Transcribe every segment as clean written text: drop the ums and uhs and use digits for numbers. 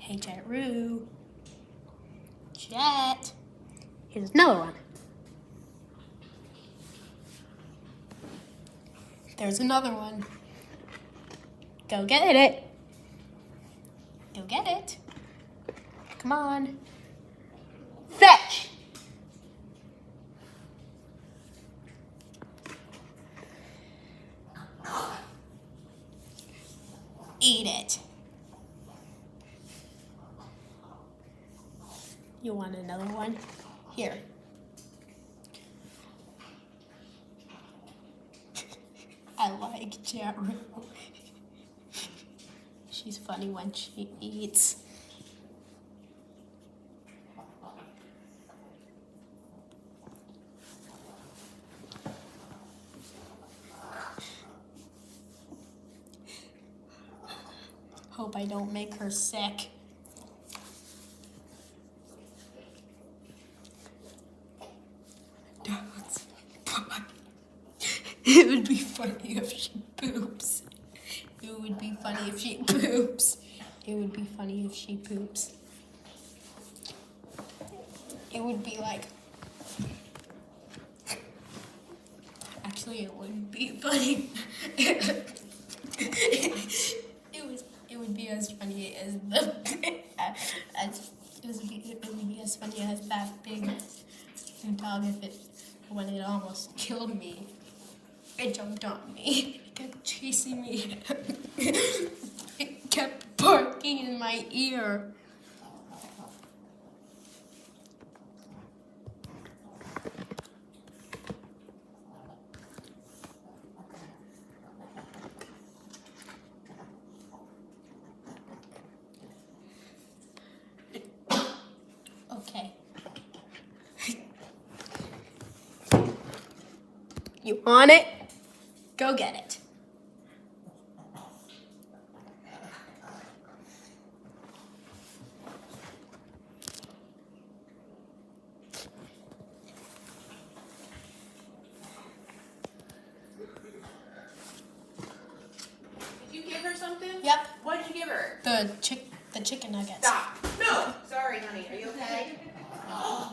Hey, Jet Roo. Jet. Here's another one. There's another one. Go get it. Go get it. Come on. Fetch. Eat it. You want another one? Here. I like Jet Roo. She's funny when she eats. Hope I don't make her sick. It would be funny if she poops. It would be funny if she poops. It would be funny if she poops. It would be like... Actually, it wouldn't be funny. It would be as funny as the... it would be as funny as that big dog when it almost killed me. It jumped on me. It kept chasing me. It kept barking in my ear. Okay. You want it? Go get it. Did you give her something? Yep. What did you give her? The chicken nuggets. Stop. No. Sorry, honey. Are you okay?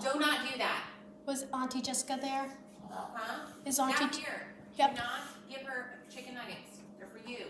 Do not do that. Was Auntie Jessica there? Huh? Is Auntie... Down here. Yep. Do not give her chicken nuggets. They're for you.